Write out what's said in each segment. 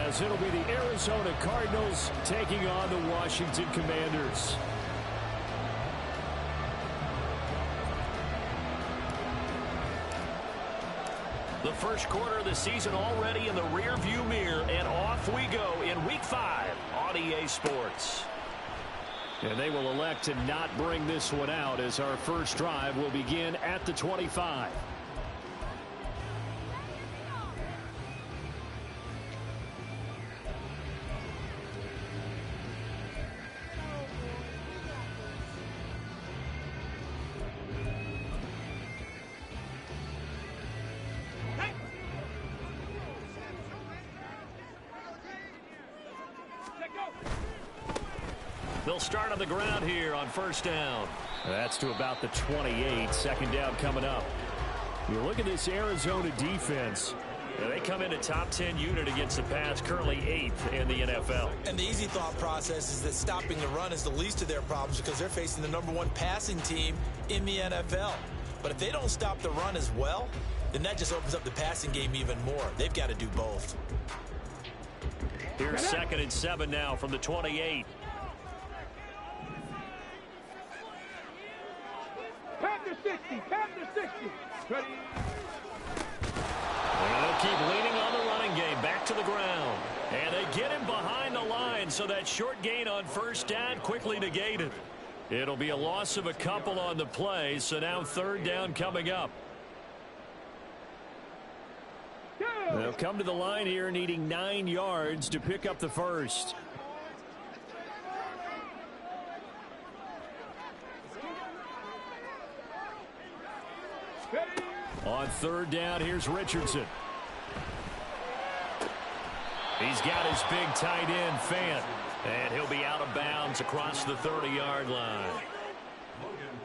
as it'll be the Arizona Cardinals taking on the Washington Commanders. The first quarter of the season already in the rearview mirror, and off we go in Week 5 on EA Sports. And they will elect to not bring this one out as our first drive will begin at the 25. They'll start on the ground here on first down. That's to about the 28. Second down coming up. You look at this Arizona defense. They come in a top 10 unit against the pass, currently 8th in the NFL. And the easy thought process is that stopping the run is the least of their problems because they're facing the #1 passing team in the NFL. But if they don't stop the run as well, then that just opens up the passing game even more. They've got to do both. Here's 2nd and 7 now from the 28. Panther 60, Panther 60. Ready. And they'll keep leaning on the running game, back to the ground. And they get him behind the line, so that short gain on first down quickly negated. It'll be a loss of a couple on the play, so now third down coming up. They'll come to the line here needing 9 yards to pick up the first. On third down, here's Richardson. He's got his big tight end, Fant. And he'll be out of bounds across the 30-yard line.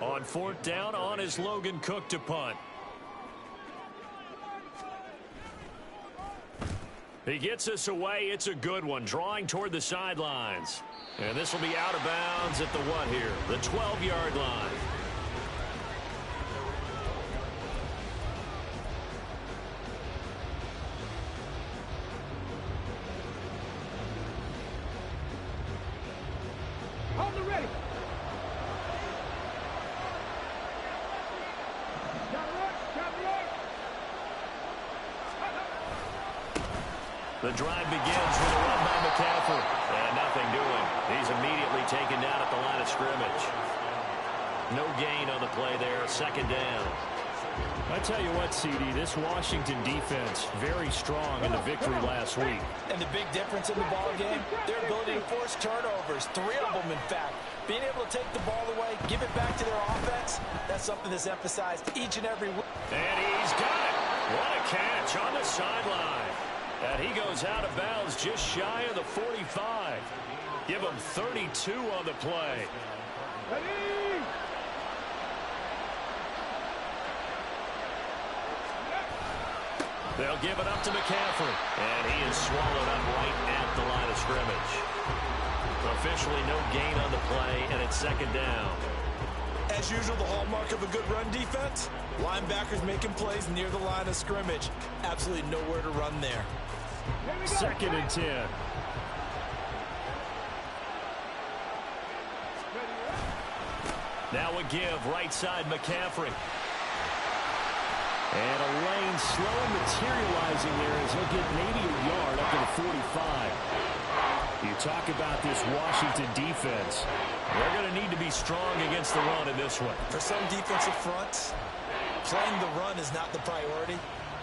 On fourth down, on is Logan Cook to punt. He gets us away. It's a good one, drawing toward the sidelines. And this will be out of bounds at the what here? The 12-yard line. Hold it ready. The drive begins with a run by McCaffrey. And nothing doing. He's immediately taken down at the line of scrimmage. No gain on the play there. Second down. I tell you what, CD, this Washington defense, very strong in the victory last week. And the big difference in the ball game, their ability to force turnovers, 3 of them, in fact. Being able to take the ball away, give it back to their offense, that's something that's emphasized each and every week. And he's got it. What a catch on the sideline. And he goes out of bounds just shy of the 45. Give him 32 on the play. Ready. They'll give it up to McCaffrey. And he is swallowed up right at the line of scrimmage. Officially no gain on the play, and it's second down. As usual, the hallmark of a good run defense, linebackers making plays near the line of scrimmage. Absolutely nowhere to run there. 2nd and 10. Now a give, right side McCaffrey. And a lane slow materializing there as he'll get maybe a yard up to the 45. You talk about this Washington defense. They're going to need to be strong against the run in this one. For some defensive fronts, playing the run is not the priority.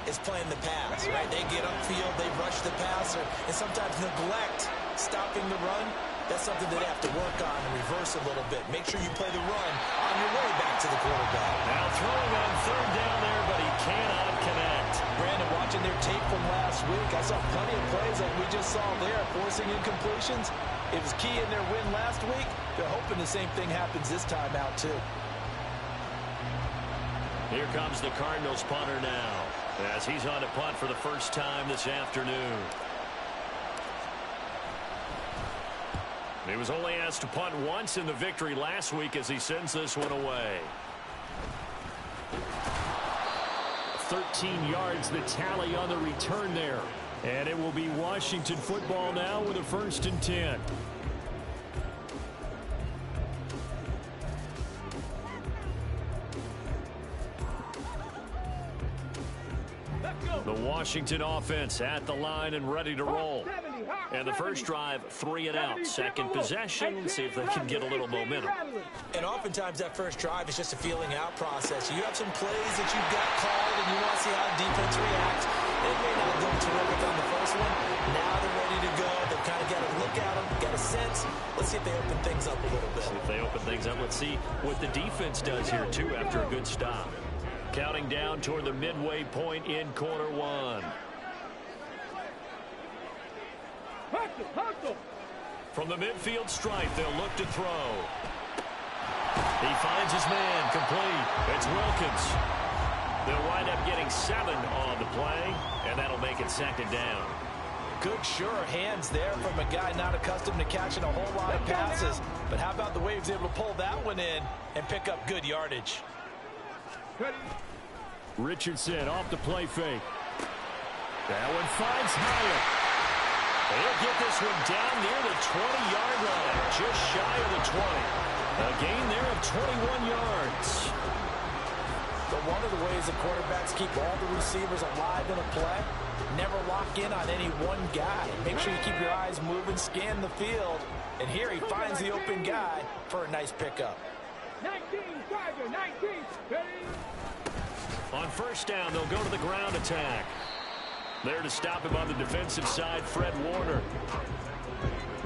It's playing the pass, right? They get upfield, they rush the passer, and sometimes neglect stopping the run. That's something they have to work on and reverse a little bit. Make sure you play the run on your way back to the quarterback. Now throwing on third down there, but he cannot connect. Brandon, watching their tape from last week, I saw plenty of plays like we just saw there, forcing incompletions. It was key in their win last week. They're hoping the same thing happens this time out, too. Here comes the Cardinals punter now, as he's on to punt for the first time this afternoon. He was only asked to punt once in the victory last week as he sends this one away. 13 yards the tally on the return there. And it will be Washington football now with a 1st and 10. The Washington offense at the line and ready to roll. And the first drive, 3 and out. Second possession, see if they can get a little momentum. And oftentimes that first drive is just a feeling out process. You have some plays that you've got called and you want to see how the defense reacts. It may not go terrific on the first one. Now they're ready to go. They've kind of got a look at them, got a sense. Let's see if they open things up a little bit. See if they open things up. Let's see what the defense does here, too, after a good stop. Counting down toward the midway point in quarter 1. From the midfield stripe, they'll look to throw. He finds his man, complete. It's Wilkins. They'll wind up getting 7 on the play, and that'll make it 2nd down. Good, sure hands there from a guy not accustomed to catching a whole lot of passes. But how about the way he was able to pull that one in and pick up good yardage? Richardson off the play fake. That one finds Hyatt. They'll get this one down near the 20-yard line, just shy of the 20. A gain there of 21 yards. But one of the ways the quarterbacks keep all the receivers alive in a play, never lock in on any one guy. Make sure you keep your eyes moving, scan the field. And here he finds the open guy for a nice pickup. 19, Tiger, 19, ready? On first down, they'll go to the ground attack. There to stop him on the defensive side, Fred Warner.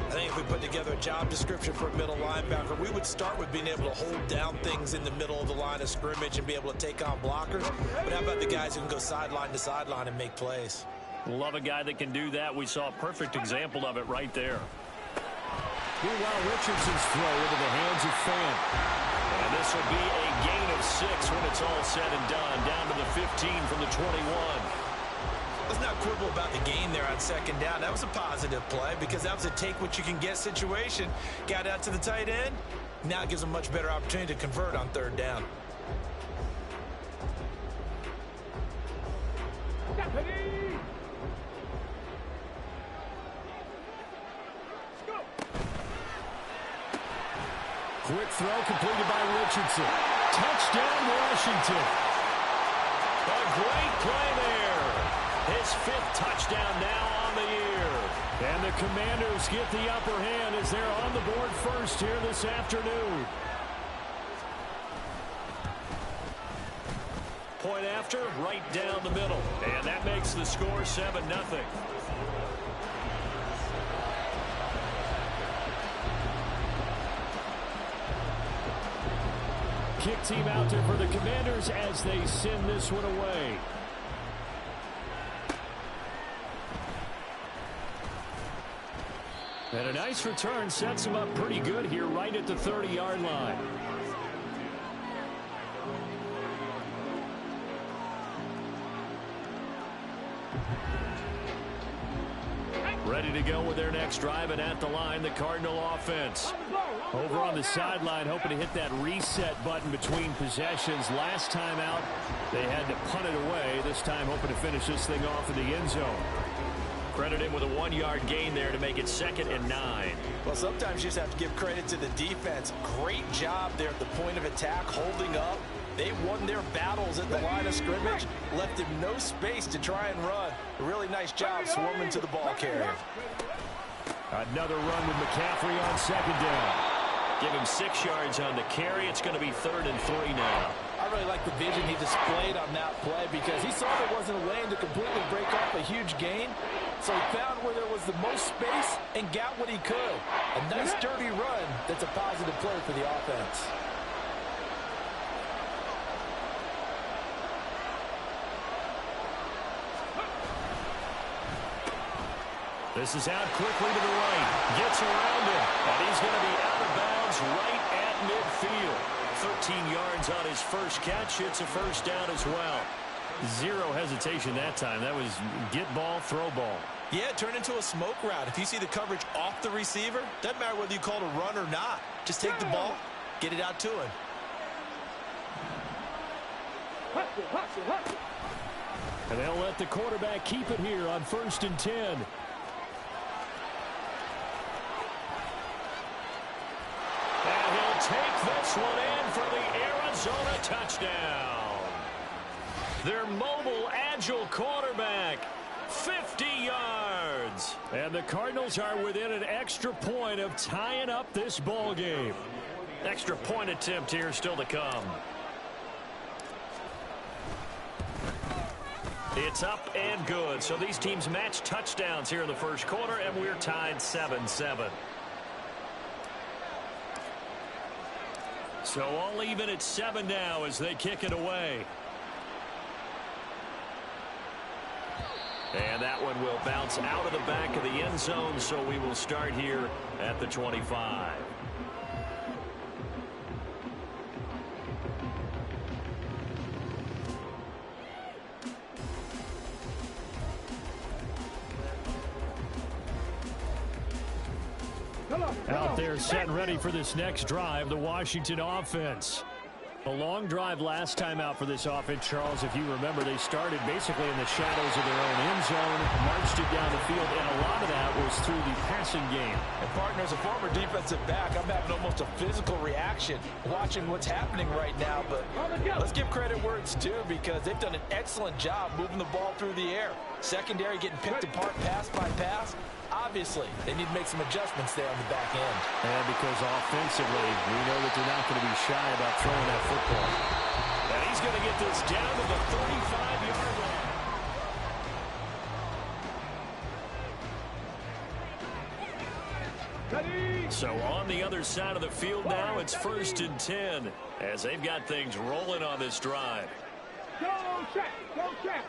I think if we put together a job description for a middle linebacker, we would start with being able to hold down things in the middle of the line of scrimmage and be able to take on blockers. But how about the guys who can go sideline to sideline and make plays? Love a guy that can do that. We saw a perfect example of it right there. Meanwhile, Richardson's throw into the hands of Fant. And this will be a gain of 6 when it's all said and done. Down to the 15 from the 21. Let's not quibble about the gain there on 2nd down. That was a positive play because that was a take-what-you-can-get situation. Got out to the tight end. Now it gives them a much better opportunity to convert on 3rd down. Quick throw completed by Richardson. Touchdown, Washington. A great play there. His 5th touchdown now on the year. And the Commanders get the upper hand as they're on the board first here this afternoon. Point after, right down the middle. And that makes the score 7-0. Kick team out there for the Commanders as they send this one away. And a nice return sets him up pretty good here right at the 30-yard line. Ready to go with their next drive, and at the line, the Cardinal offense. Over on the sideline, hoping to hit that reset button between possessions. Last time out, they had to punt it away. This time, hoping to finish this thing off in the end zone. Credit him with a 1-yard gain there to make it 2nd and 9. Well, sometimes you just have to give credit to the defense. Great job there at the point of attack, holding up. They won their battles at the line of scrimmage, left him no space to try and run. A really nice job swarming to the ball carrier. Another run with McCaffrey on 2nd down. Give him 6 yards on the carry. It's going to be 3rd and 3 now. I really like the vision he displayed on that play because he saw there wasn't a lane to completely break off a huge gain. So he found where there was the most space and got what he could. A nice, dirty run that's a positive play for the offense. This is out quickly to the right. Gets around him. And he's going to be out of bounds right at midfield. 13 yards on his first catch. It's a first down as well. Zero hesitation that time. That was get ball, throw ball. Yeah, it turned into a smoke route. If you see the coverage off the receiver, doesn't matter whether you call it a run or not. Just take the ball, get it out to him. And they'll let the quarterback keep it here on 1st and 10. And he'll take this one in for the Arizona touchdown. Their mobile, agile quarterback, 50 yards. And the Cardinals are within an extra point of tying up this ball game. Extra point attempt here still to come. It's up and good. So these teams match touchdowns here in the first quarter, and we're tied 7-7. So all even at 7 now as they kick it away. And that one will bounce out of the back of the end zone, so we will start here at the 25. Out there set and ready for this next drive, the Washington offense. A long drive last time out for this offense, Charles. If you remember, they started basically in the shadows of their own end zone, marched it down the field, and a lot of that was through the passing game. And partner, as a former defensive back, I'm having almost a physical reaction watching what's happening right now. But let's give credit where it's due, because they've done an excellent job moving the ball through the air. Secondary getting picked apart pass by pass. Obviously, they need to make some adjustments there on the back end. And because offensively, we know that they're not going to be shy about throwing that football. And he's going to get this down to the 35-yard line. So on the other side of the field now, it's 1st and 10 as they've got things rolling on this drive. Go check. Go check.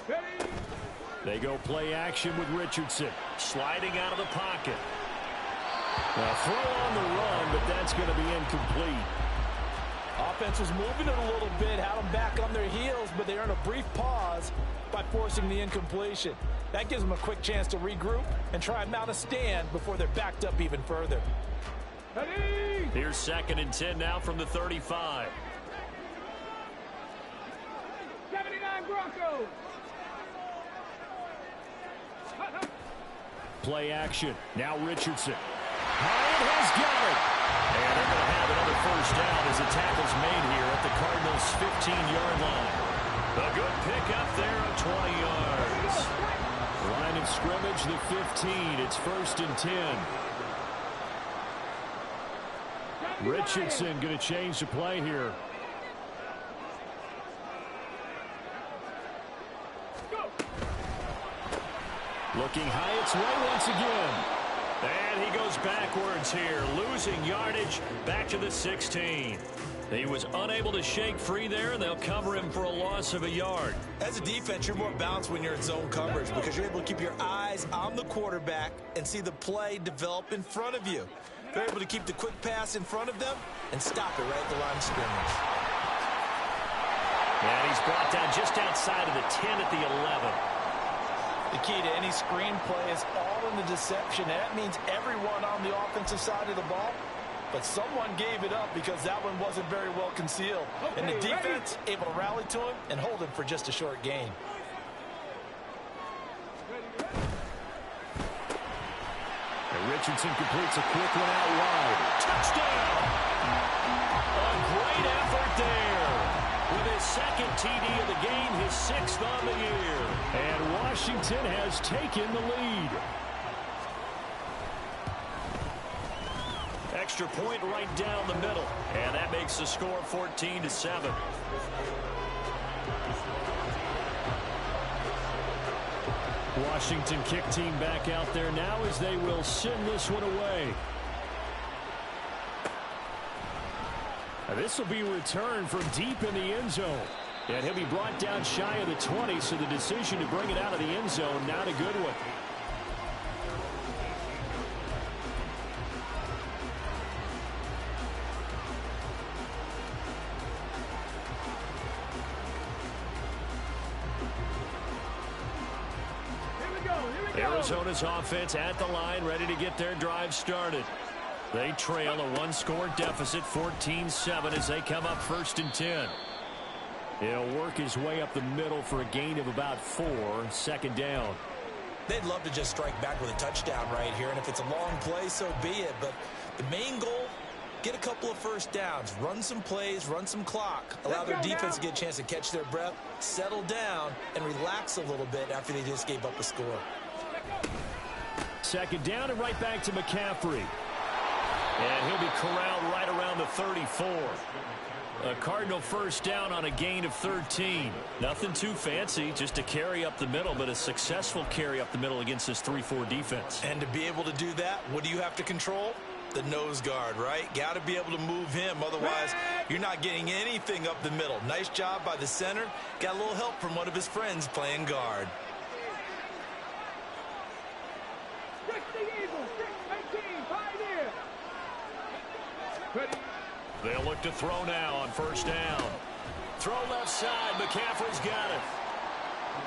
Ready. They go play action with Richardson. Sliding out of the pocket. Now throw on the run, but that's going to be incomplete. Offense was moving it a little bit, had them back on their heels, but they earn a brief pause by forcing the incompletion. That gives them a quick chance to regroup and try and mount a stand before they're backed up even further. Ready. Here's 2nd and 10 now from the 35. 79 Broncos. Play action. Now Richardson. Hyatt has got it. And they're going to have another 1st down as the tackle's made here at the Cardinals' 15-yard line. A good pickup there of 20 yards. Line of scrimmage, the 15. It's 1st and 10. Richardson going to change the play here. Looking Hyatt's way once again. And he goes backwards here, losing yardage back to the 16. He was unable to shake free there, and they'll cover him for a loss of a yard. As a defense, you're more balanced when you're in zone coverage because you're able to keep your eyes on the quarterback and see the play develop in front of you. They're able to keep the quick pass in front of them and stop it right at the line of scrimmage. And he's brought down just outside of the 10 at the 11. The key to any screen play is all in the deception. That means everyone on the offensive side of the ball, but someone gave it up because that one wasn't very well concealed. And the defense able to rally to him and hold him for just a short gain. And Richardson completes a quick one out wide. Touchdown! A great effort there. With his 2nd TD of the game, his 6th on the year. And Washington has taken the lead. Extra point right down the middle. And that makes the score 14-7. Washington kick team back out there now as they will send this one away. This will be returned from deep in the end zone. And he'll be brought down shy of the 20, so the decision to bring it out of the end zone, not a good one. Arizona's offense at the line, ready to get their drive started. They trail a one-score deficit, 14-7, as they come up 1st and 10. He'll work his way up the middle for a gain of about 4, second down. They'd love to just strike back with a touchdown right here, and if it's a long play, so be it. But the main goal, get a couple of first downs, run some plays, run some clock, allow their defense to get a chance to catch their breath, settle down, and relax a little bit after they just gave up a score. Second down and right back to McCaffrey. And he'll be corralled right around the 34. A Cardinal first down on a gain of 13. Nothing too fancy, just a carry up the middle, but a successful carry up the middle against this 3-4 defense. And to be able to do that, what do you have to control? The nose guard, right? Got to be able to move him. Otherwise, you're not getting anything up the middle. Nice job by the center. Got a little help from one of his friends playing guard. They'll look to throw now on first down. Throw left side. McCaffrey's got it.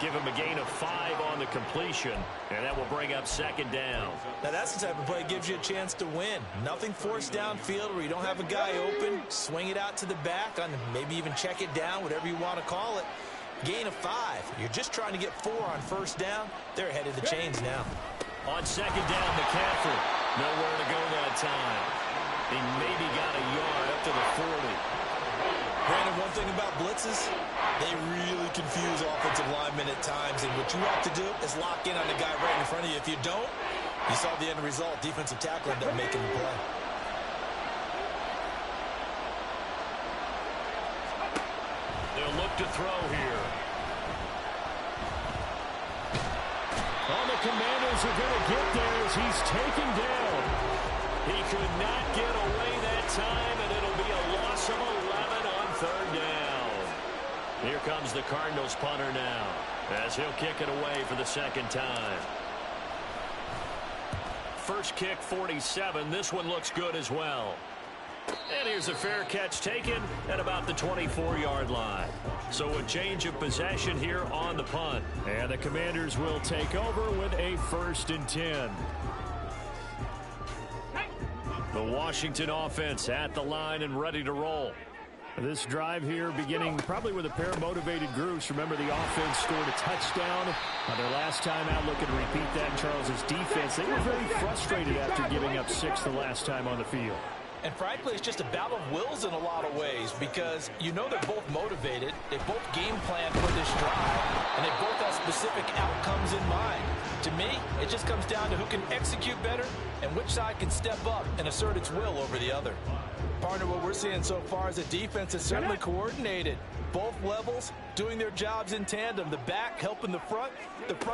Give him a gain of 5 on the completion, and that will bring up second down. Now, that's the type of play that gives you a chance to win. Nothing forced downfield where you don't have a guy open. Swing it out to the back, on maybe even check it down, whatever you want to call it. Gain of 5. You're just trying to get 4 on first down. They're ahead of the chains now. On second down, McCaffrey. Nowhere to go that time. He maybe got a yard up to the 40. Brandon, one thing about blitzes, they really confuse offensive linemen at times, and what you have to do is lock in on the guy right in front of you. If you don't, you saw the end result. Defensive tackle ended up making the play. They'll look to throw here. All the Commanders are going to get there as he's taken down. He could not get away that time, and it'll be a loss of 11 on third down. Here comes the Cardinals punter now, as he'll kick it away for the second time. First kick, 47. This one looks good as well. And here's a fair catch taken at about the 24-yard line. So a change of possession here on the punt. And the Commanders will take over with a 1st and 10. The Washington offense at the line and ready to roll. This drive here beginning probably with a pair of motivated groups. Remember, the offense scored a touchdown on their last time out. Looking to repeat that in Charles's defense. They were very frustrated after giving up 6 the last time on the field. And frankly, it's just a battle of wills in a lot of ways, because you know they're both motivated, they both game plan for this drive, and they both have specific outcomes in mind. To me, it just comes down to who can execute better and which side can step up and assert its will over the other. Partner, what we're seeing so far is a defense that's certainly coordinated. Both levels doing their jobs in tandem. The back helping the front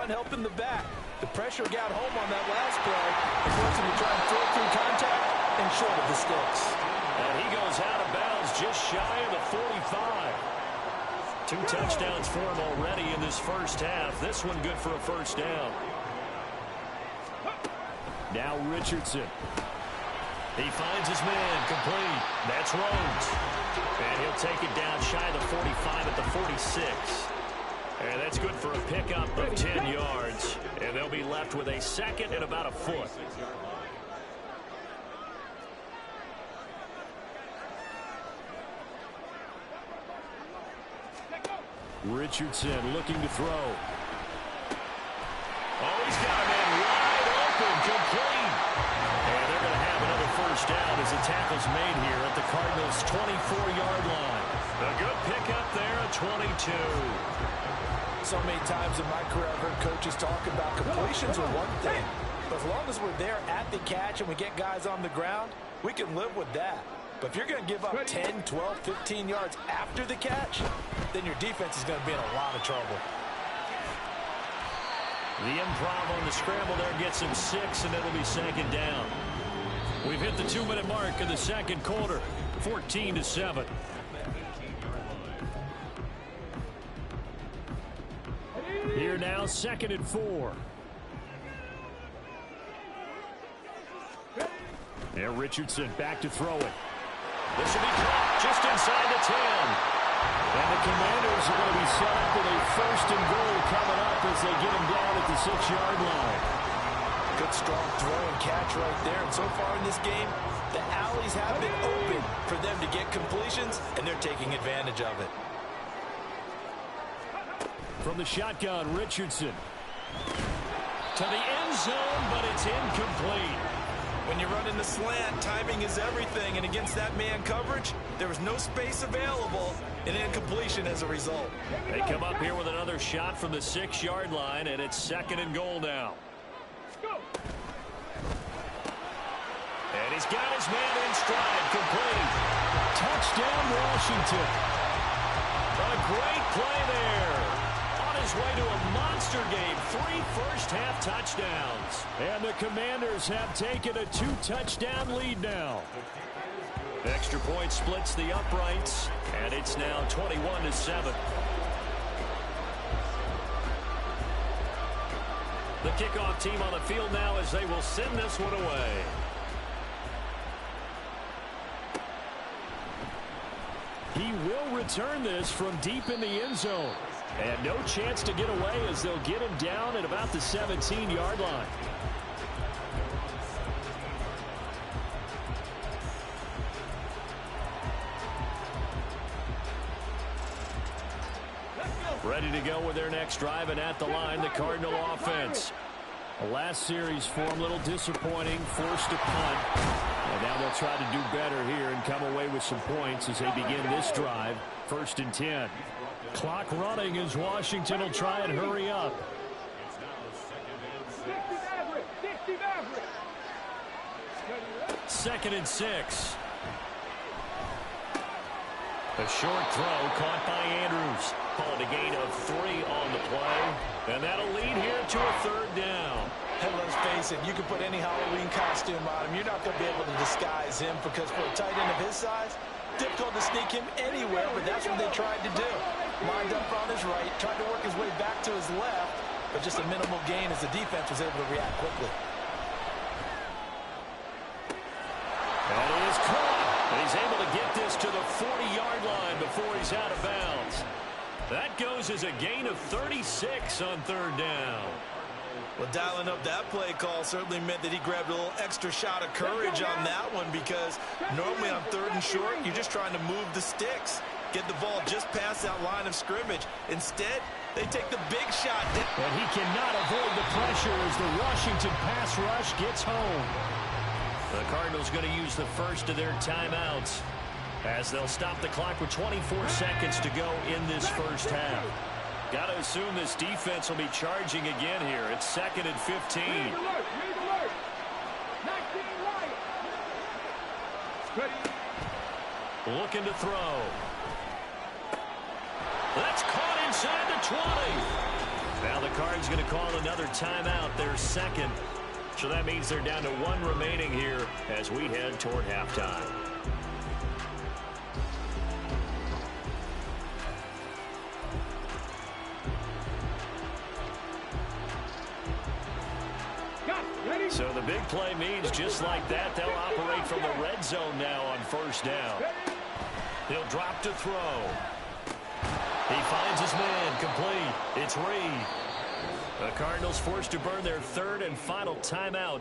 helping the back. The pressure got home on that last play. The person to try and throw through contact and short of the sticks. And he goes out of bounds just shy of the 45. 2 touchdowns for him already in this first half. This one good for a first down. Now Richardson. He finds his man complete. That's Rhodes. And he'll take it down shy of the 45 at the 46. And that's good for a pickup of 10 yards. And they'll be left with a second and about a foot. Richardson looking to throw. Oh, he's got a man wide open, complete. And they're going to have another first down as the tackle's made here at the Cardinals' 24-yard line. A good pickup there at 22. So many times in my career I've heard coaches talk about completions are one thing. But as long as we're there at the catch and we get guys on the ground, we can live with that. But if you're going to give up 10, 12, 15 yards after the catch, then your defense is going to be in a lot of trouble. The improv on the scramble there gets him 6, and it'll be second down. We've hit the 2-minute mark in the second quarter, 14-7. Here now, 2nd and 4. There, Richardson back to throw it. This will be caught just inside the 10. And the Commanders are going to be set up with a 1st and goal coming up as they get him down at the 6-yard line. Good strong throw and catch right there. And so far in this game, the alleys have been open for them to get completions, and they're taking advantage of it. From the shotgun, Richardson. To the end zone, but it's incomplete. When you run in the slant, timing is everything, and against that man coverage, there was no space available, and incompletion as a result. They come up here with another shot from the 6-yard line, and it's 2nd and goal now. And he's got his man in stride, complete. Touchdown, Washington. A great play there. On his way to a monster game, 3 first-half touchdowns. And the Commanders have taken a 2-touchdown lead now. Extra point splits the uprights, and it's now 21-7. The kickoff team on the field now as they will send this one away. He will return this from deep in the end zone. And no chance to get away as they'll get him down at about the 17-yard line. Ready to go with their next drive, and at the line, the Cardinal offense. The last series form a little disappointing, forced a punt. And now they'll try to do better here and come away with some points as they begin this drive. 1st and 10. Clock running as Washington will try and hurry up. 2nd and 6. A short throw caught by Andrews. Called a gain of 3 on the play. And that'll lead here to a 3rd down. And let's face it, you can put any Halloween costume on him. You're not going to be able to disguise him because for a tight end of his size, difficult to sneak him anywhere, but that's what they tried to do. Lined up on his right, tried to work his way back to his left, but just a minimal gain as the defense was able to react quickly. That is caught. And he's able to get this to the 40-yard line before he's out of bounds. That goes as a gain of 36 on 3rd down. Well, dialing up that play call certainly meant that he grabbed a little extra shot of courage on that one because normally on 3rd and short, you're just trying to move the sticks, get the ball just past that line of scrimmage. Instead, they take the big shot. And he cannot avoid the pressure as the Washington pass rush gets home. The Cardinals going to use the first of their timeouts as they'll stop the clock with 24 seconds to go in this first half. Got to assume this defense will be charging again here. It's 2nd and 15. Looking to throw. That's caught inside the 20. Now the Cards going to call another timeout, their 2nd. So that means they're down to 1 remaining here as we head toward halftime. So the big play means just like that, they'll operate from the red zone now on 1st down. He'll drop to throw. He finds his man, complete. It's Reed. The Cardinals forced to burn their 3rd and final timeout.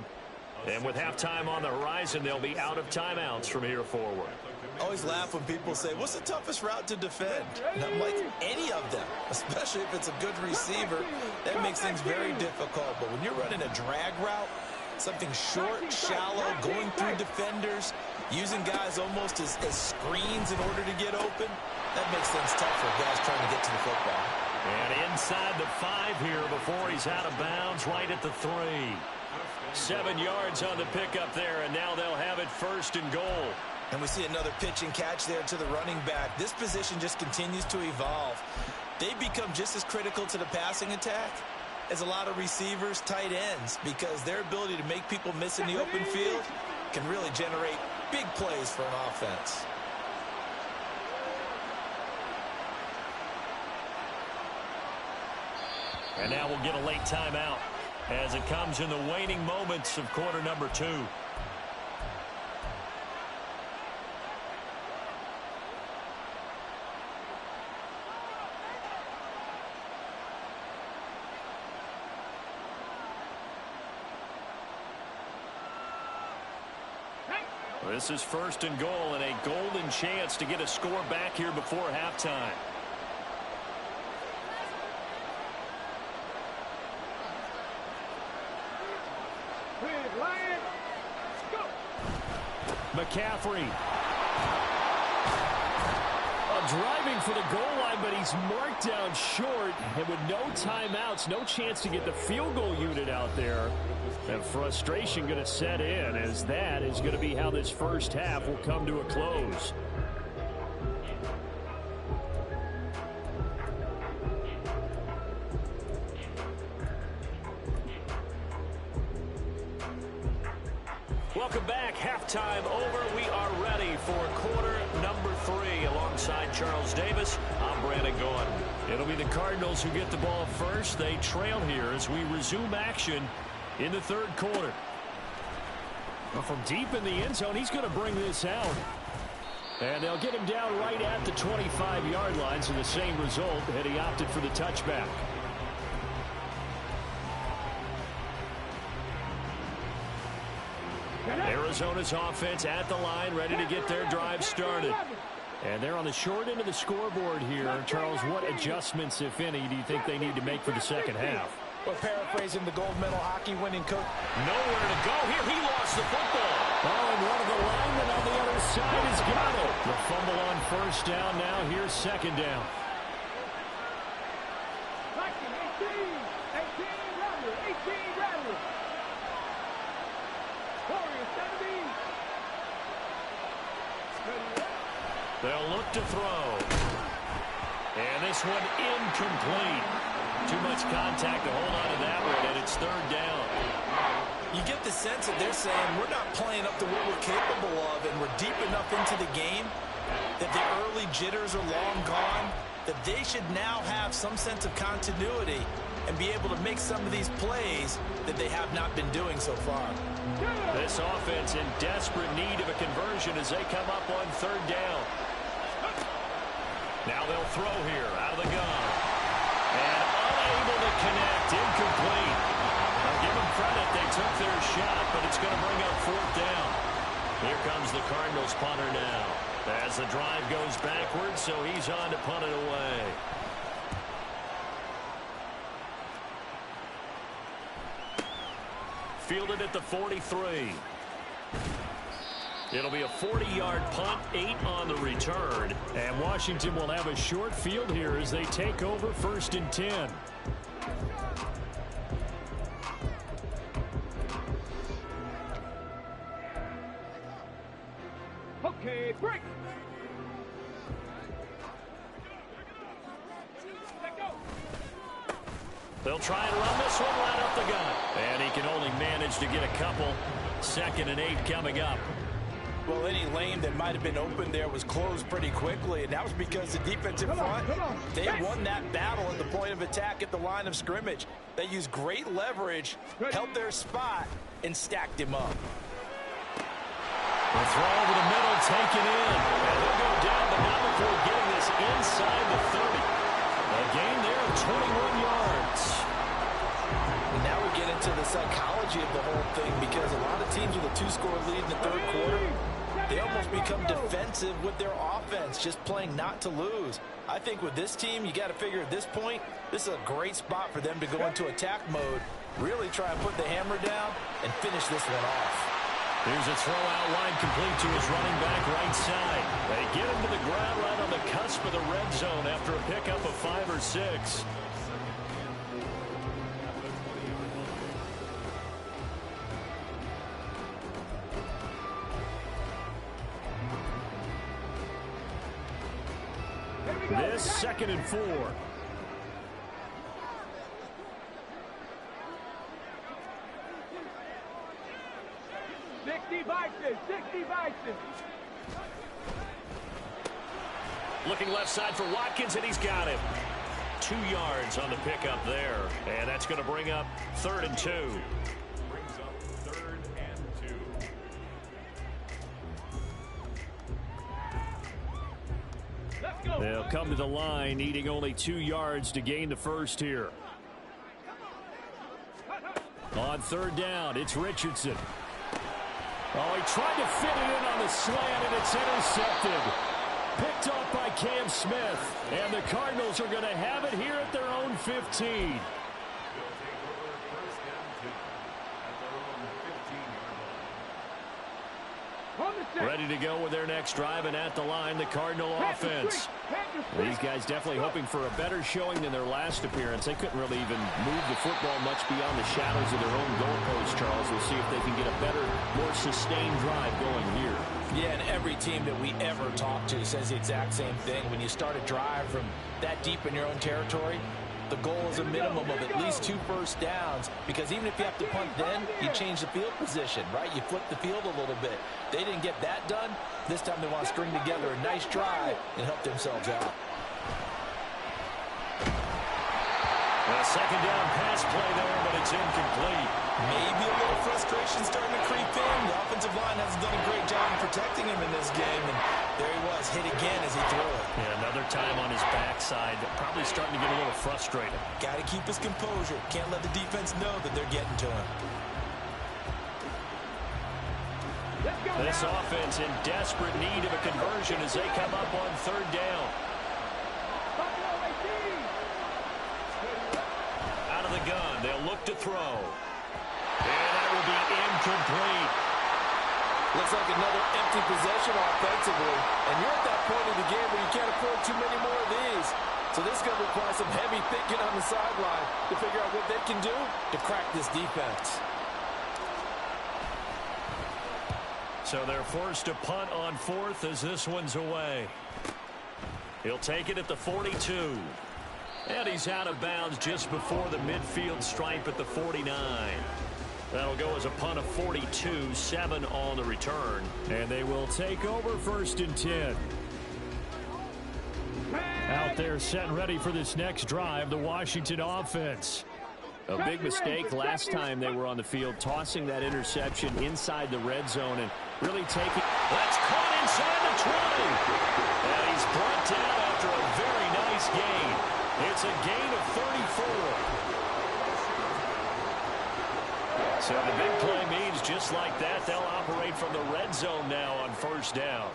And with halftime on the horizon, they'll be out of timeouts from here forward. I always laugh when people say, what's the toughest route to defend? And I'm like, any of them, especially if it's a good receiver. That makes things very difficult. But when you're running a drag route, something short, shallow, going through defenders, using guys almost as screens in order to get open, that makes things tough for guys trying to get to the football. And inside the 5 here before he's out of bounds, right at the 3. 7 yards on the pickup there, and now they'll have it 1st and goal. And we see another pitch and catch there to the running back. This position just continues to evolve. They become just as critical to the passing attack as a lot of receivers, tight ends, because their ability to make people miss in the open field can really generate big plays for an offense. And now we'll get a late timeout as it comes in the waning moments of quarter number 2. This is 1st and goal and a golden chance to get a score back here before halftime. Lions, go. McCaffrey. Driving for the goal line, but he's marked down short. And with no timeouts, no chance to get the field goal unit out there. And frustration going to set in, as that is going to be how this first half will come to a close. Welcome back. Halftime over. We are ready for quarter number 3. Alongside Charles Davis, I'm Brandon Gordon. It'll be the Cardinals who get the ball first. They trail here as we resume action in the third quarter. Well, from deep in the end zone, he's going to bring this out. And they'll get him down right at the 25-yard line, so the same result, and he opted for the touchback. Arizona's offense at the line, ready to get their drive started. And they're on the short end of the scoreboard here. Charles, what adjustments, if any, do you think they need to make for the second half? Well, paraphrasing the gold medal hockey winning coach. Nowhere to go here. He lost the football. Oh, and one of the linemen on the other side has got it. The fumble on first down. Now here's second down. 18 Rattler. Warriors 17. They'll look to throw. And this one incomplete. Too much contact to hold on to that one, and it's third down. You get the sense that they're saying we're not playing up to what we're capable of, and we're deep enough into the game that the early jitters are long gone, that they should now have some sense of continuity and be able to make some of these plays that they have not been doing so far. This offense in desperate need of a conversion as they come up on third down. Now they'll throw here out of the gun. And unable to connect, incomplete. I'll give them credit, they took their shot, but it's going to bring up fourth down. Here comes the Cardinals punter now. As the drive goes backwards, so he's on to punt it away. Fielded at the 43. It'll be a 40-yard punt, 8 on the return. And Washington will have a short field here as they take over first and 10. Okay, break. They'll try and run this one right up the gut. And he can only manage to get a couple. 2nd and 8 coming up. Well, any lane that might have been open there was closed pretty quickly, and that was because the defensive front, they won that battle at the point of attack at the line of scrimmage. They used great leverage, held their spot, and stacked him up. The throw over the middle, taken in. And he'll go down, but not before getting this inside the 30. A gain there of 21 yards. And now we get into the psychology of the whole thing, because a lot of teams with a 2-score lead in the third quarter, they almost become defensive with their offense, just playing not to lose. I think with this team, you got to figure at this point, this is a great spot for them to go into attack mode, really try and put the hammer down and finish this one off. Here's a throw out line complete to his running back right side. They get him to the ground right on the cusp of the red zone after a pickup of 5 or 6. This 2nd and 4. Looking left side for Watkins, and he's got him. 2 yards on the pickup there. And that's going to bring up 3rd and 2. Brings up 3rd and 2. Let's go. They'll come to the line, needing only 2 yards to gain the first here. On 3rd down, it's Richardson. Oh, he tried to fit it in on the slant, and it's intercepted. Picked off by Cam Smith. And the Cardinals are going to have it here at their own 15. Ready to go with their next drive, and at the line, the Cardinal offense. These guys definitely hoping for a better showing than their last appearance. They couldn't really even move the football much beyond the shadows of their own goalpost, Charles. We'll see if they can get a better, more sustained drive going here. Yeah, and every team that we ever talk to says the exact same thing. When you start a drive from that deep in your own territory, the goal is a minimum of at least 2 first downs, because even if you have to punt then, you change the field position, right? You flip the field a little bit. They didn't get that done. This time they want to string together a nice drive and help themselves out. A second down pass play there, but it's incomplete. Maybe a little frustration starting to creep in. The offensive line hasn't done a great job in protecting him in this game, and there he was, hit again as he threw it. Yeah, another time on his backside, probably starting to get a little frustrated. Got to keep his composure. Can't let the defense know that they're getting to him. This offense in desperate need of a conversion as they come up on third down. Out of the gun, they'll look to throw. And that will be incomplete. Looks like another empty possession offensively. And you're at that point of the game where you can't afford too many more of these. So this is going to require some heavy thinking on the sideline to figure out what they can do to crack this defense. So they're forced to punt on fourth as this one's away. He'll take it at the 42. And he's out of bounds just before the midfield stripe at the 49. That'll go as a punt of 42, 7 on the return. And they will take over 1st and 10. Out there set and ready for this next drive, the Washington offense. A big mistake last time they were on the field, tossing that interception inside the red zone and really taking... That's caught inside the 20. And he's brought down after a very nice gain. It's a gain of 34. So the big play means just like that, they'll operate from the red zone now on 1st down.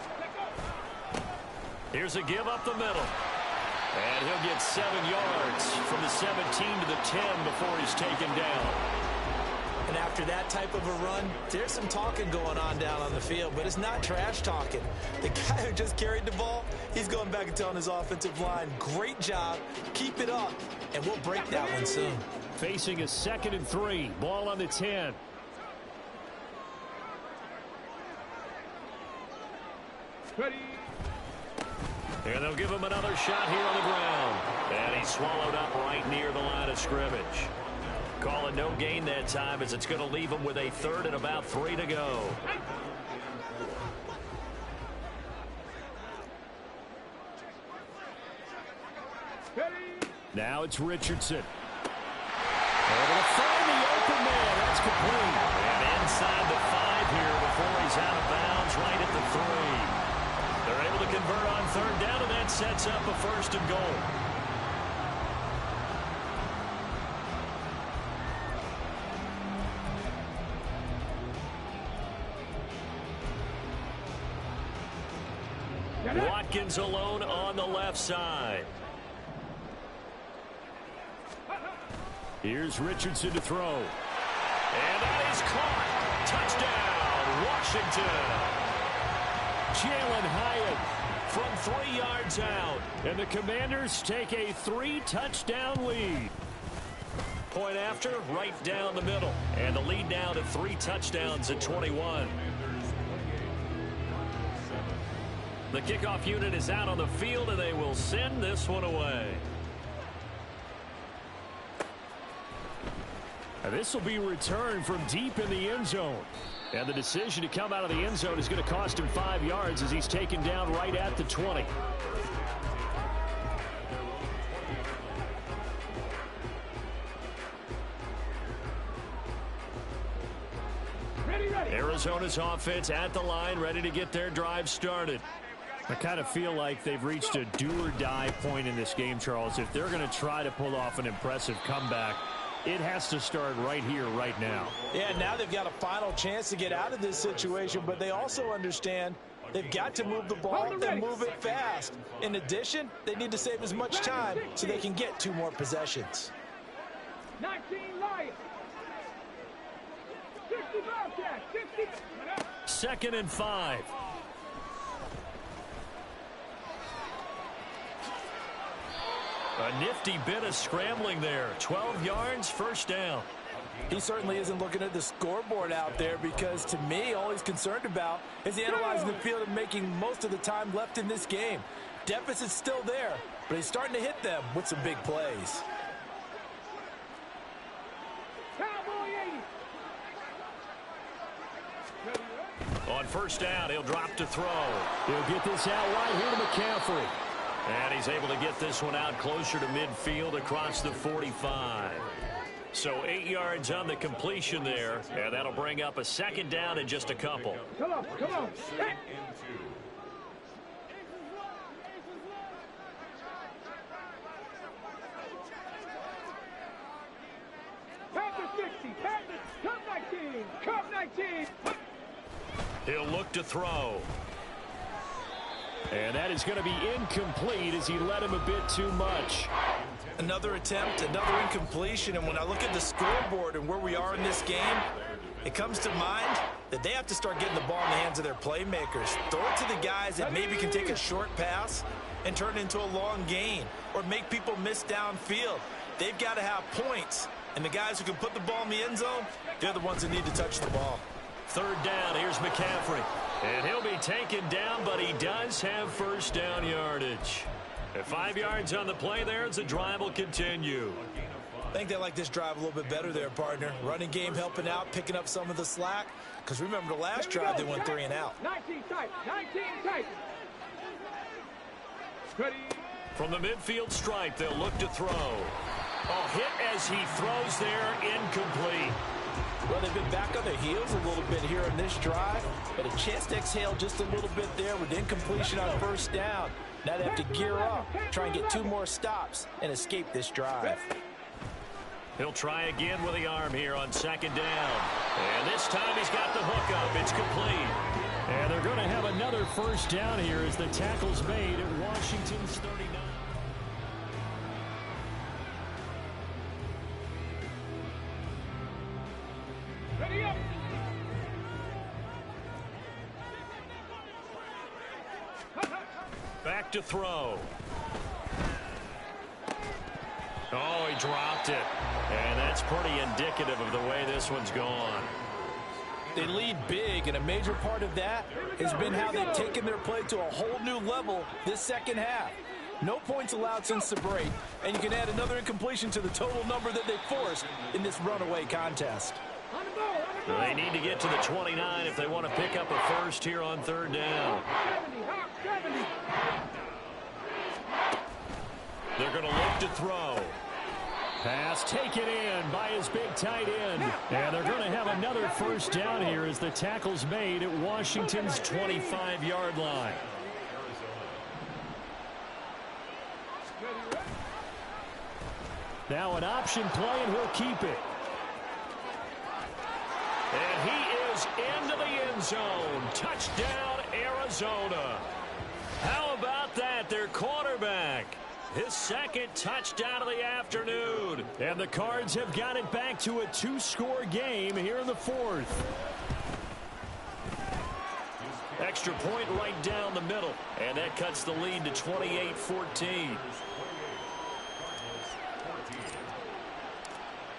Here's a give up the middle. And he'll get 7 yards from the 17 to the 10 before he's taken down. And after that type of a run, there's some talking going on down on the field, but it's not trash talking. The guy who just carried the ball, he's going back and telling his offensive line, great job, keep it up, and we'll break that one soon. Facing a 2nd and 3, ball on the 10. Ready. And they'll give him another shot here on the ground. And he's swallowed up right near the line of scrimmage. Call it no gain that time as it's going to leave him with a 3rd and about 3 to go. Now it's Richardson. Able to find the open man. That's complete. And inside the 5 here before he's out of bounds right at the 3. They're able to convert on 3rd down, and that sets up a 1st and goal. Watkins alone on the left side. Here's Richardson to throw. And that is caught. Touchdown, Washington. Jalen Hyatt from 3 yards out. And the Commanders take a 3-touchdown lead. Point after, right down the middle. And the lead now to 3 touchdowns at 21. The kickoff unit is out on the field, and they will send this one away. This will be returned from deep in the end zone. And the decision to come out of the end zone is going to cost him 5 yards as he's taken down right at the 20. Arizona's offense at the line, ready to get their drive started. I kind of feel like they've reached a do-or-die point in this game, Charles. If they're going to try to pull off an impressive comeback, it has to start right here, right now. Yeah, now they've got a final chance to get out of this situation, but they also understand they've got to move the ball and move it fast. In addition, they need to save as much time so they can get 2 more possessions. 19 Lions. 16. Bobcat, 60. Second and 5. A nifty bit of scrambling there. 12 yards, first down. He certainly isn't looking at the scoreboard out there because, to me, all he's concerned about is analyzing the field and making most of the time left in this game. Deficit's still there, but he's starting to hit them with some big plays. On first down, he'll drop to throw. He'll get this out right here to McCaffrey. And he's able to get this one out closer to midfield across the 45. So 8 yards on the completion there, and that'll bring up a second down in just a couple. Come on, come on. Hey. Panther 60, Panther, come 19, come 19. He'll look to throw. And that is going to be incomplete as he led him a bit too much. Another attempt, another incompletion, and when I look at the scoreboard and where we are in this game, it comes to mind that they have to start getting the ball in the hands of their playmakers. Throw it to the guys that maybe can take a short pass and turn it into a long gain or make people miss downfield. They've got to have points, and the guys who can put the ball in the end zone, they're the ones that need to touch the ball. Third down, here's McCaffrey. And he'll be taken down, but he does have first down yardage. At 5 yards on the play there, as the drive will continue. I think they like this drive a little bit better there, partner. Running game helping out, picking up some of the slack. Because remember the last drive, they went 3 and out. 19 tight, 19 tight. Ready. From the midfield stripe, they'll look to throw. Oh, hit as he throws there, incomplete. Well, they've been back on their heels a little bit here in this drive, but a chance to exhale just a little bit there with incompletion on first down. Now they have to gear up, try and get 2 more stops, and escape this drive. He'll try again with the arm here on second down. And this time he's got the hook up. It's complete. And they're going to have another first down here as the tackle's made at Washington's 39. Ready up. Back to throw. Oh, he dropped it. And that's pretty indicative of the way this one's gone. They lead big, and a major part of that has been how they've taken their play to a whole new level this second half. No points allowed since the break, and you can add another incompletion to the total number that they forced in this runaway contest. They need to get to the 29 if they want to pick up a first here on third down. 70. They're going to look to throw. Pass taken in by his big tight end. And they're going to have another first down here as the tackle's made at Washington's 25-yard line. Now an option play, and he'll keep it. And he is into the end zone. Touchdown, Arizona. How about that? Their quarterback. His second touchdown of the afternoon. And the Cards have got it back to a 2-score game here in the fourth. Extra point right down the middle. And that cuts the lead to 28-14.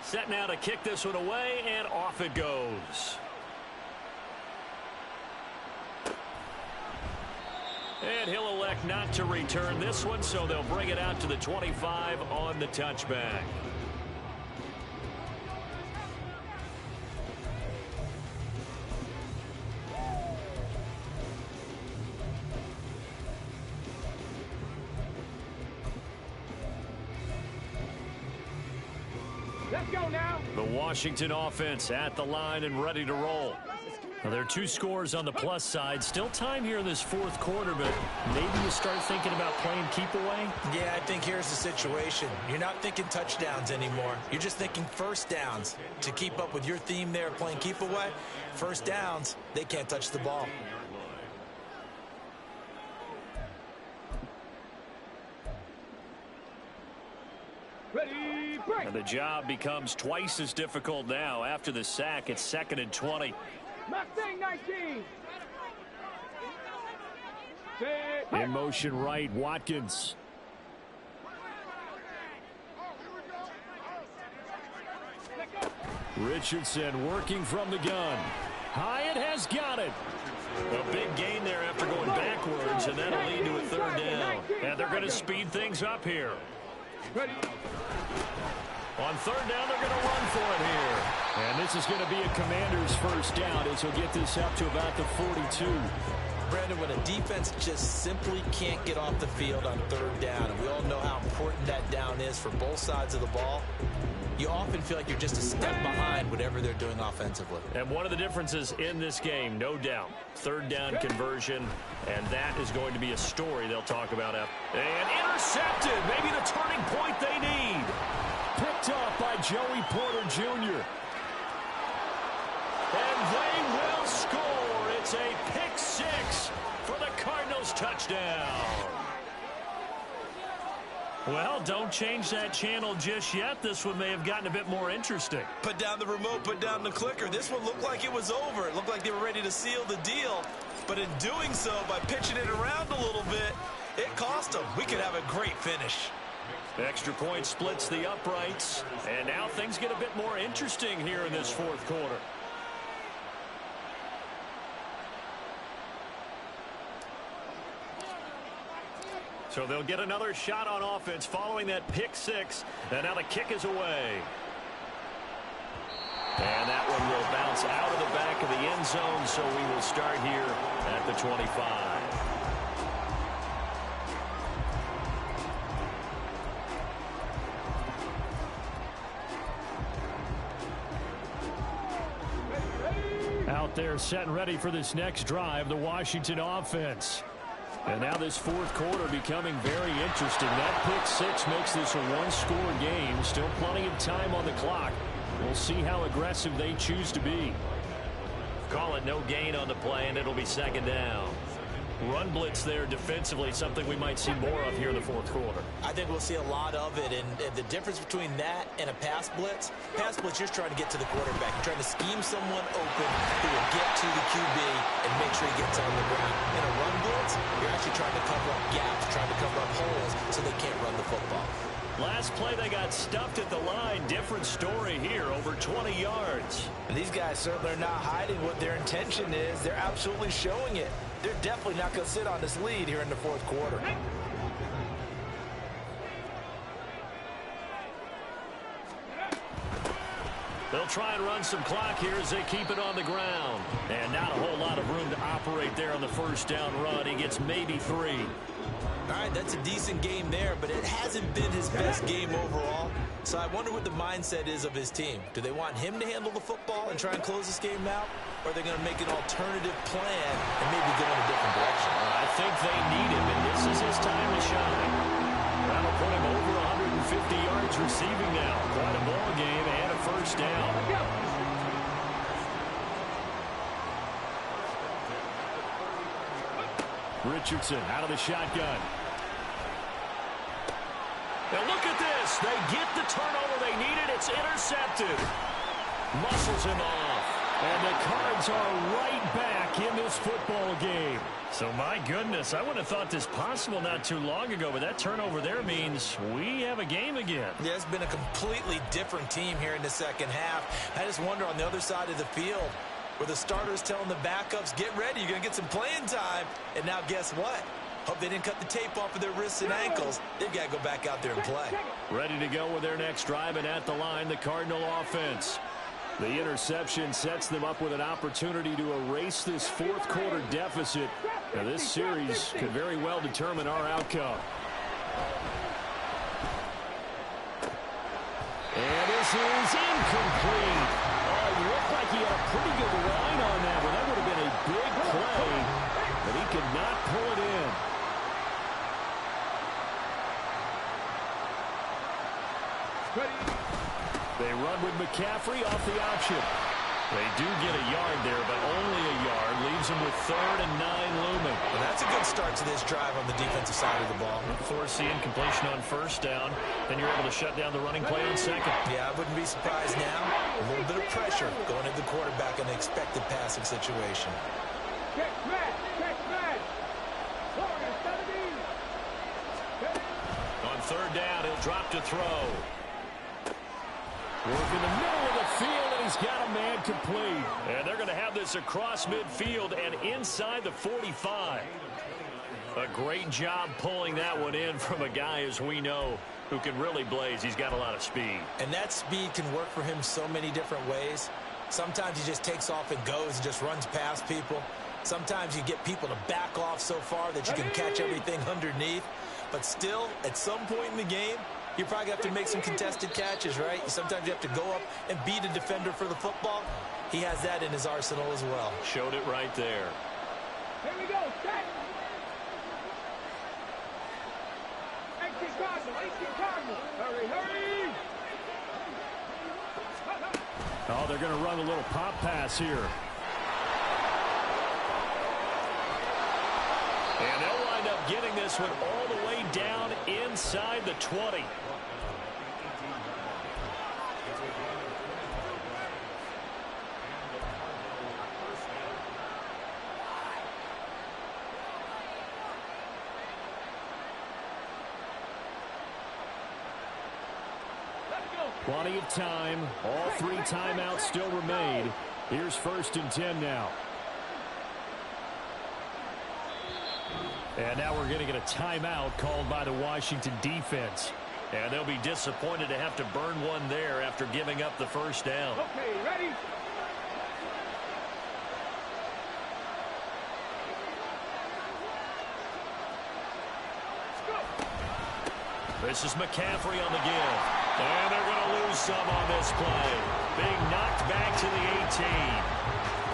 Set now to kick this one away, and off it goes. And he'll elect not to return this one, so they'll bring it out to the 25 on the touchback. Let's go now. The Washington offense at the line and ready to roll. Now, there are 2 scores on the plus side. Still time here in this fourth quarter, but maybe you start thinking about playing keep away? Yeah, I think here's the situation. You're not thinking touchdowns anymore. You're just thinking first downs. To keep up with your theme there, playing keep away, first downs, they can't touch the ball. Ready, break. And the job becomes twice as difficult now. After the sack, it's 2nd and 20. Mustang 19. In motion right, Watkins. Richardson working from the gun. Hyatt has got it. A big gain there after going backwards, and that'll lead to a 3rd down. And they're going to speed things up here. On 3rd down, they're going to run for it here. And this is going to be a Commander's 1st down as he'll get this up to about the 42. Brandon, when a defense just simply can't get off the field on 3rd down, and we all know how important that down is for both sides of the ball, you often feel like you're just a step behind whatever they're doing offensively. And one of the differences in this game, no doubt, 3rd down conversion, and that is going to be a story they'll talk about. And intercepted, maybe the turning point they need. Picked up by Joey Porter Jr. And they will score. It's a pick 6 for the Cardinals touchdown. Well, don't change that channel just yet. This one may have gotten a bit more interesting. Put down the remote, put down the clicker. This one looked like it was over. It looked like they were ready to seal the deal. But in doing so, by pitching it around a little bit, it cost them. We could have a great finish. Extra point splits the uprights. And now things get a bit more interesting here in this 4th quarter. So they'll get another shot on offense following that pick 6. And now the kick is away. And that one will bounce out of the back of the end zone. So we will start here at the 25. Out there set and ready for this next drive, the Washington offense. And now this 4th quarter becoming very interesting. That pick 6 makes this a 1-score game. Still plenty of time on the clock. We'll see how aggressive they choose to be. Call it no gain on the play, and it'll be 2nd down. Run blitz there defensively, something we might see more of here in the 4th quarter. I think we'll see a lot of it, and the difference between that and a pass blitz, you're trying to get to the quarterback. You're trying to scheme someone open who will get to the QB and make sure he gets on the ground. In a run blitz, you're actually trying to cover up gaps, trying to cover up holes so they can't run the football. Last play, they got stuffed at the line. Different story here, over 20 yards. And these guys certainly are not hiding what their intention is. They're absolutely showing it. They're definitely not going to sit on this lead here in the 4th quarter. They'll try and run some clock here as they keep it on the ground. And not a whole lot of room to operate there on the 1st down run. He gets maybe 3. All right, that's a decent game there, but it hasn't been his best game overall. So I wonder what the mindset is of his team. Do they want him to handle the football and try and close this game out? Or are they going to make an alternative plan and maybe go in a different direction? I think they need him, and this is his time to shine. That'll put him over 150 yards receiving now. Quite a ball game and a 1st down. Richardson out of the shotgun. Now look at this. They get the turnover they needed. It's intercepted. Muscles him off. And the Cards are right back in this football game. So my goodness, I would have thought this possible not too long ago, but that turnover there means we have a game again. Yeah, it's been a completely different team here in the 2nd half. I just wonder on the other side of the field, where the starters telling the backups, get ready, you're going to get some playing time. And now guess what? Hope they didn't cut the tape off of their wrists and ankles. They've got to go back out there and play. Ready to go with their next drive, and at the line, the Cardinal offense. The interception sets them up with an opportunity to erase this 4th quarter deficit. Now, this series could very well determine our outcome. And this is incomplete. Oh, it looked like he had a pretty good line on that one. That would have been a big play, but he could not pull it in. They run with McCaffrey off the option. They do get a yard there, but only a yard. Leaves leaves them with 3rd and 9 looming. Well, that's a good start to this drive on the defensive side of the ball. Force the incompletion on 1st down, then you're able to shut down the running play on 2nd. Yeah, I wouldn't be surprised now. A little bit of pressure going at the quarterback in an expected passing situation. Catch Matt. Catch Matt. Florida 17. On 3rd down, he'll drop to throw. Work in the middle of the field, and he's got a man complete. And they're going to have this across midfield and inside the 45. A great job pulling that one in from a guy, as we know, who can really blaze. He's got a lot of speed. And that speed can work for him so many different ways. Sometimes he just takes off and goes and just runs past people. Sometimes you get people to back off so far that you can catch everything underneath. But still, at some point in the game, you probably have to make some contested catches, right? Sometimes you have to go up and beat a defender for the football. He has that in his arsenal as well. Showed it right there. Here we go. Set. 18 Cardinals. 18 Cardinals. Hurry, hurry. Oh, they're going to run a little pop pass here. And they'll wind up getting this one all the way down inside the 20. Plenty of time. All 3 timeouts still remain. Here's 1st and 10 now. And now we're going to get a timeout called by the Washington defense. And they'll be disappointed to have to burn one there after giving up the 1st down. Okay, ready? This is McCaffrey on the give. And they're going to lose some on this play. Being knocked back to the 18.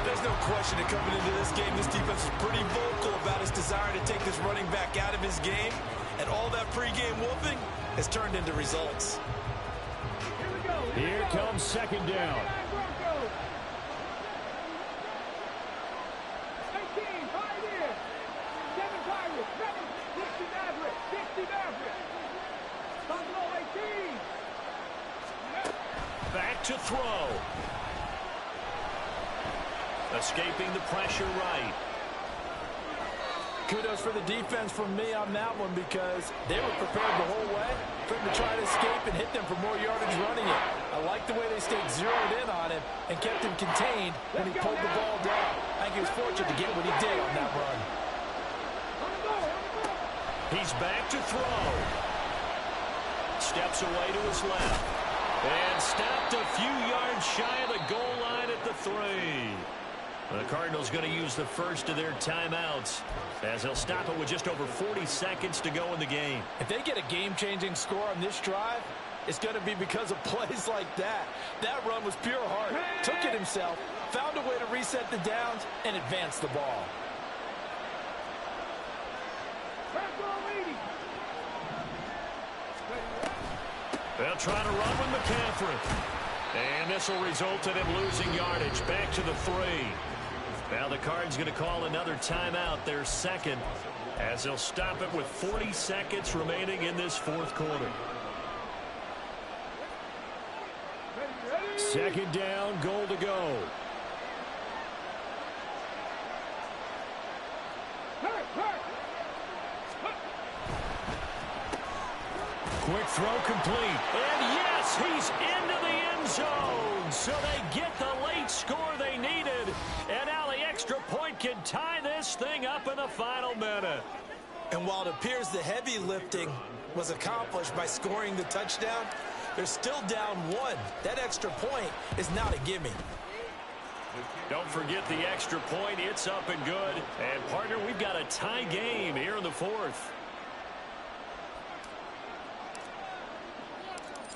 There's no question that coming into this game, this defense is pretty vocal about its desire to take this running back out of his game. And all that pregame whooping has turned into results. Here we go. Here comes 2nd down. 18, Pioneer. 7 Pirates. 7, 60 Maverick. 60 Maverick. Buffalo 18. Back to throw. Escaping the pressure right. Kudos for the defense from me on that one because they were prepared the whole way for him to try to escape and hit them for more yardage running it. I like the way they stayed zeroed in on him and kept him contained when he pulled the ball down. I think he was fortunate to get what he did on that run. He's back to throw. Steps away to his left. And stopped a few yards shy of the goal line at the 3. The Cardinals going to use the first of their timeouts as they'll stop it with just over 40 seconds to go in the game. If they get a game-changing score on this drive, it's going to be because of plays like that. That run was pure heart. Took it himself, found a way to reset the downs, and advance the ball. They'll try to run with McCaffrey. And this will result in him losing yardage back to the 3. Now the Cards going to call another timeout, their 2nd, as they'll stop it with 40 seconds remaining in this 4th quarter. 2nd down, goal to go. Quick throw complete. And yes, he's into the end zone. So they get the late score they needed. And now the extra point can tie this thing up in the final minute. And while it appears the heavy lifting was accomplished by scoring the touchdown, they're still down 1. That extra point is not a gimme. Don't forget the extra point. It's up and good. And, partner, we've got a tie game here in the 4th.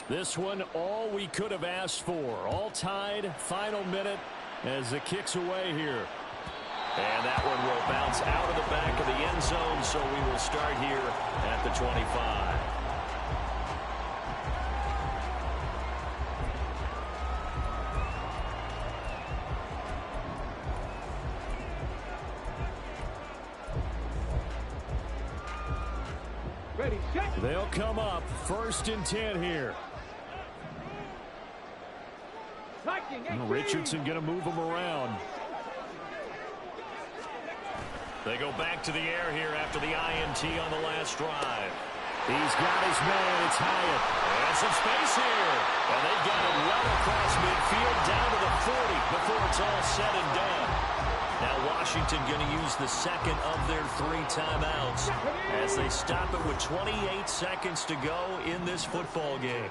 This one, all we could have asked for. All tied, final minute as it kicks away here. And that one will bounce out of the back of the end zone, so we will start here at the 25. Ready, set. They'll come up 1st and 10 here. Richardson going to move them around. They go back to the air here after the INT on the last drive. He's got his man. It's Hyatt. And some space here. And they've got it well across midfield down to the 40 before it's all said and done. Now Washington going to use the second of their 3 timeouts as they stop it with 28 seconds to go in this football game.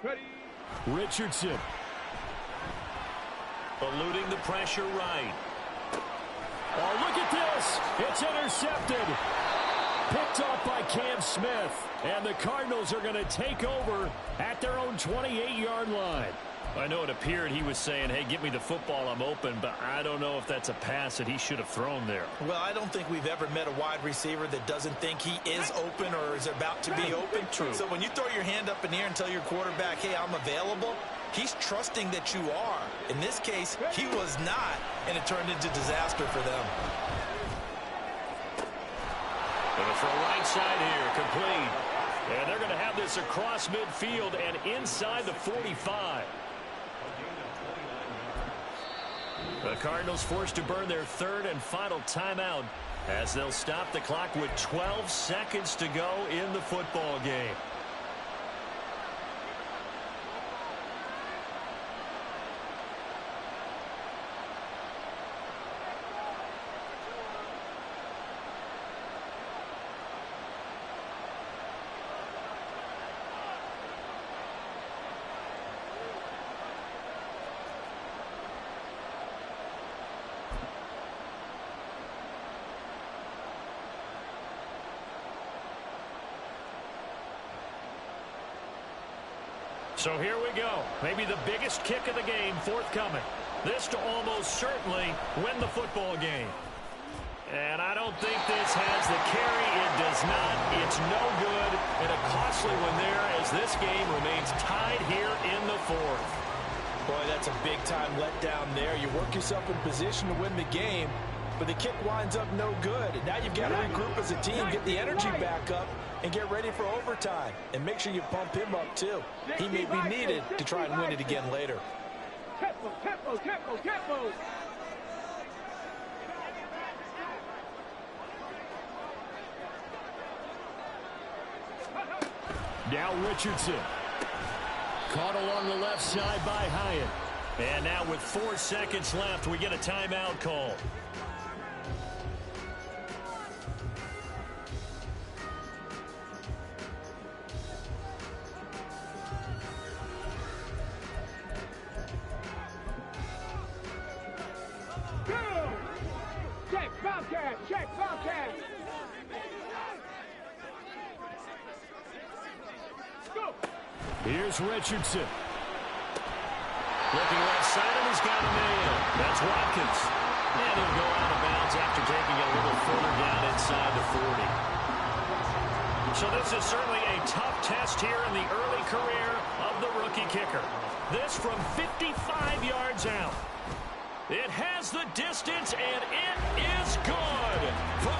Ready. Richardson. Eluding the pressure right. Oh, look at this. It's intercepted. Picked off by Cam Smith. And the Cardinals are going to take over at their own 28-yard line. I know it appeared he was saying, hey, give me the football, I'm open, but I don't know if that's a pass that he should have thrown there. Well, I don't think we've ever met a wide receiver that doesn't think he is open or is about to be open. True. So when you throw your hand up in the air and tell your quarterback, hey, I'm available, he's trusting that you are. In this case, he was not, and it turned into disaster for them. Going to throw right side here, complete. And they're going to have this across midfield and inside the 45. The Cardinals forced to burn their 3rd and final timeout as they'll stop the clock with 12 seconds to go in the football game. So here we go. Maybe the biggest kick of the game forthcoming. This to almost certainly win the football game. And I don't think this has the carry. It does not. It's no good. And a costly one there as this game remains tied here in the 4th. Boy, that's a big-time letdown there. You work yourself in position to win the game, but the kick winds up no good. And now you've got to regroup as a team, get the energy back up, and get ready for overtime. And make sure you pump him up, too. He may be needed to try and win it again later. Tempo, tempo, tempo, tempo. Now Richardson. Caught along the left side by Hyatt. And now with 4 seconds left, we get a timeout call. Check, Bobcat, check, Bobcat. Go. Here's Richardson. Looking left side, and he's got a man. That's Watkins. And he'll go out of bounds after taking a little further down inside the 40. So this is certainly a tough test here in the early career of the rookie kicker. This from 55 yards out. It has the distance, and it is good from